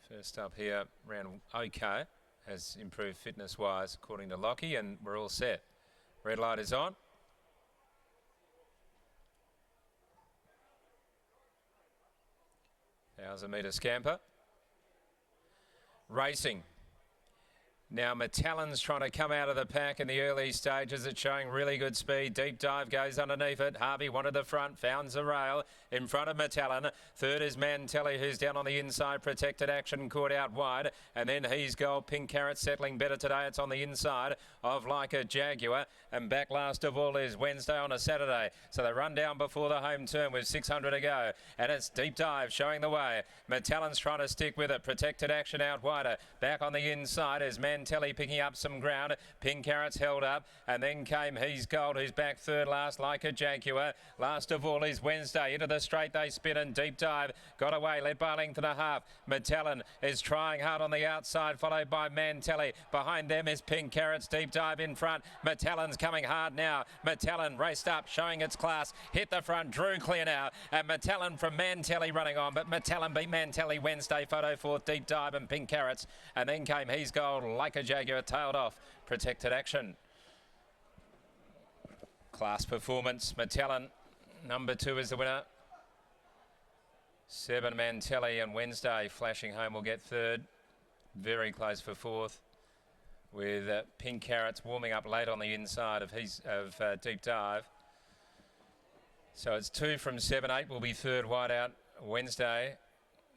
First up here, ran okay, has improved fitness-wise according to Lockie, and we're all set. Red light is on. Thousand-metre scamper. Racing. Now METALLON's trying to come out of the pack in the early stages. It's showing really good speed. Deep Dive goes underneath it. Harvey wanted the front, found the rail in front of METALLON. Third is Mantelli, who's down on the inside. Protected Action caught out wide. And then He's Gold. Pink Carrot settling better today. It's on the inside of Like a Jaguar. And back last of all is Wednesday on a Saturday. So they run down before the home turn with 600 to go. And it's Deep Dive showing the way. METALLON's trying to stick with it. Protected Action out wider. Back on the inside is Mantelli picking up some ground. Pink Carrot's held up, and then came He's Gold, who's back third last, Like a Jaguar. Last of all is Wednesday. Into the straight they spin, and Deep Dive got away, led by a length and a half. METALLON is trying hard on the outside, followed by Mantelli. Behind them is Pink Carrot's Deep Dive in front. METALLON's coming hard now. METALLON raced up, showing its class. Hit the front, drew clear now, and METALLON from Mantelli running on, but METALLON beat Mantelli Wednesday. Photo fourth, Deep Dive and Pink Carrots, and then came He's Gold, Like a Jaguar. Tailed off, Protected Action. Class performance. METALLON, number 2 is the winner. 7 Mantelli, and Wednesday flashing home will get third. Very close for fourth, with Pink Carrots warming up late on the inside of Deep Dive. So it's 2 from 7. 8 will be third wide out. Wednesday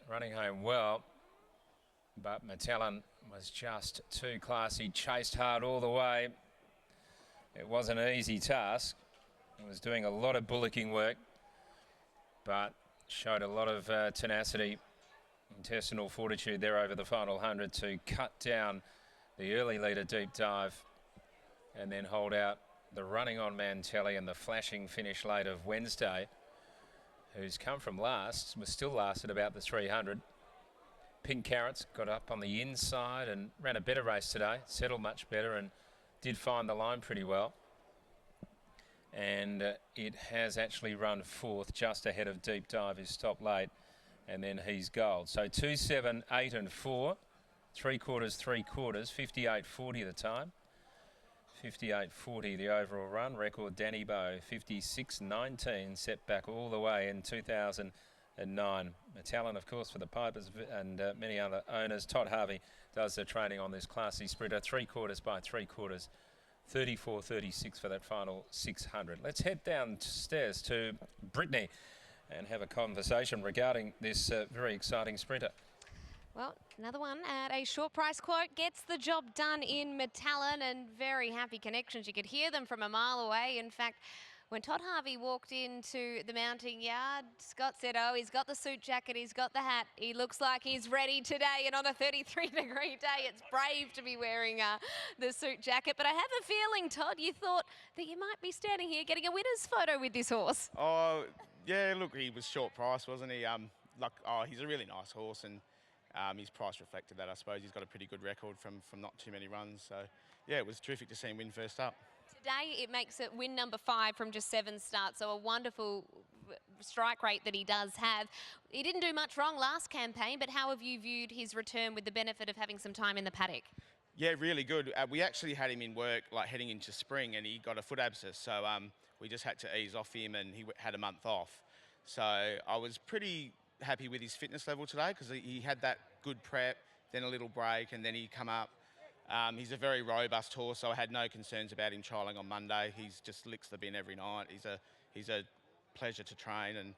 running home well, but METALLON was just too classy, chased hard all the way. It wasn't an easy task. It was doing a lot of bullocking work, but showed a lot of tenacity, intestinal fortitude there over the final 100 to cut down the early leader Deep Dive and then hold out the running on Mantelli and the flashing finish late of Wednesday, who's come from last, was still last at about the 300. Pink Carrots got up on the inside and ran a better race today, settled much better and did find the line pretty well. And it has actually run fourth, just ahead of Deep Dive, who stopped late, and then He's Gold. So 2, 7, 8 and 4, 3/4, 3/4, 58.40 the time. 58.40 the overall run. Record Danny Bow, 56.19, set back all the way in 2009. METALLON, of course, for the Pipers and many other owners. Todd Harvey does the training on this classy sprinter. 3/4 by 3/4, 34.36 for that final 600. Let's head downstairs to Brittany and have a conversation regarding this very exciting sprinter. Well, another one at a short price quote gets the job done in METALLON, and very happy connections. You could hear them from a mile away. In fact, when Todd Harvey walked into the mounting yard, Scott said, oh, he's got the suit jacket, he's got the hat. He looks like he's ready today, and on a 33-degree day, it's brave to be wearing the suit jacket. But I have a feeling, Todd, you thought that you might be standing here getting a winner's photo with this horse. Oh, yeah, look, he was short price, wasn't he? He's a really nice horse, and his price reflected that, I suppose. He's got a pretty good record from not too many runs. So, yeah, it was terrific to see him win first up. Today, it makes it win number 5 from just 7 starts, so a wonderful strike rate that he does have. He didn't do much wrong last campaign, but how have you viewed his return with the benefit of having some time in the paddock? Yeah, really good. We actually had him in work like heading into spring, and he got a foot abscess, so we just had to ease off him, and he had a month off. So I was pretty happy with his fitness level today, because he had that good prep, then a little break, and then he come up. He's a very robust horse, so I had no concerns about him trialling on Monday. He's just licks the bin every night. He's a pleasure to train,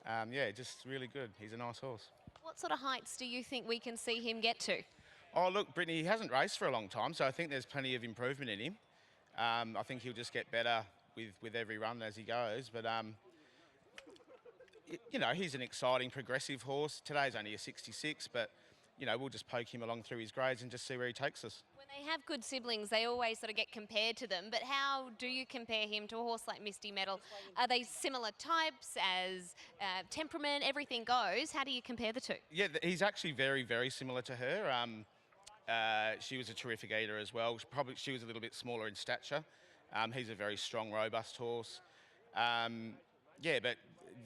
and yeah, just really good. He's a nice horse. What sort of heights do you think we can see him get to? Oh, look, Brittany, he hasn't raced for a long time, so I think there's plenty of improvement in him. I think he'll just get better with every run as he goes, but you know, he's an exciting, progressive horse. Today's only a 66, but you know, we'll just poke him along through his grades and just see where he takes us. When they have good siblings, they always sort of get compared to them, but how do you compare him to a horse like Misty Metal? Are they similar types as temperament, everything goes? How do you compare the two? Yeah, he's actually very, very similar to her. She was a terrific eater as well. She was a little bit smaller in stature. He's a very strong, robust horse. Yeah, but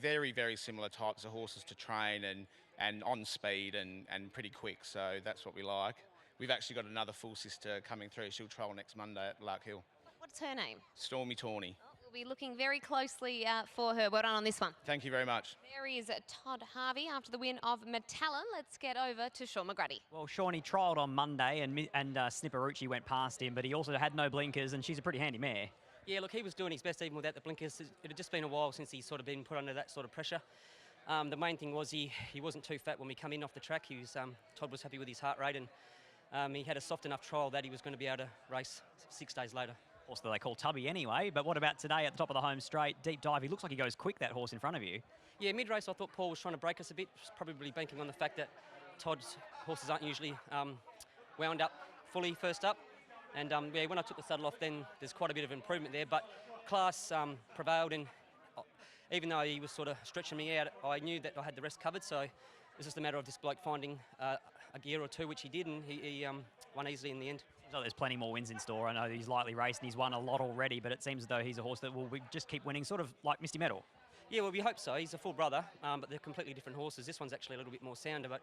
very, very similar types of horses to train, and and on speed and pretty quick. So that's what we like. We've actually got another full sister coming through. She'll trial next Monday at Lark Hill. What's her name? Stormy Tawny. We'll be looking very closely for her. Well done on this one. Thank you very much. There is Todd Harvey after the win of METALLON. Let's get over to Sean McGrady. Well, Sean, he trialled on Monday and Snipperucci went past him, but he also had no blinkers, and she's a pretty handy mare. Yeah, look, he was doing his best even without the blinkers. It had just been a while since he's sort of been put under that sort of pressure. The main thing was he wasn't too fat when we come in off the track. Todd was happy with his heart rate, and he had a soft enough trial that he was going to be able to race 6 days later. Horse that they call Tubby anyway, but what about today at the top of the home straight? Deep dive, he looks like he goes quick, that horse in front of you. Yeah, mid-race I thought Paul was trying to break us a bit, probably banking on the fact that Todd's horses aren't usually wound up fully first up. And yeah, when I took the saddle off, then there's quite a bit of improvement there, but class prevailed, and even though he was sort of stretching me out, I knew that I had the rest covered, so it was just a matter of this bloke finding a gear or two, which he did, and he won easily in the end. Seems like there's plenty more wins in store. I know he's lightly raced and he's won a lot already, but it seems as though he's a horse that will just keep winning, sort of like Misty Metal. Yeah, well, we hope so. He's a full brother, but they're completely different horses. This one's actually a little bit more sounder, but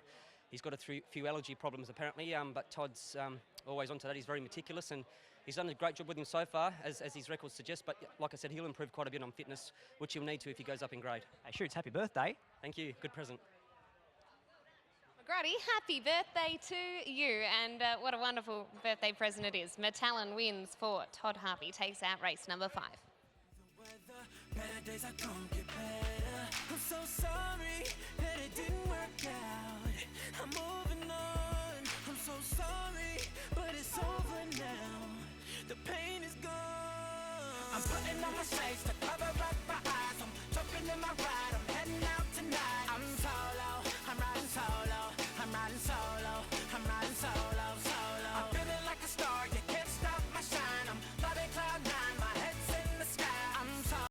he's got a few allergy problems apparently, but Todd's always onto that. He's very meticulous, and he's done a great job with him so far, as his records suggest, but like I said, he'll improve quite a bit on fitness, which he'll need to if he goes up in grade. Hey, Shoots, happy birthday. Thank you. Good present. McGrady, happy birthday to you, and what a wonderful birthday present it is. METALLON wins for Todd Harvey, takes out race number 5. Better days are gonna get better. I'm so sorry that it didn't work out. I'm moving on. I'm so sorry, but it's over now. The pain is gone. I'm putting on my shades to cover up my eyes. I'm jumping in my ride. I'm heading out tonight. I'm solo. I'm riding solo.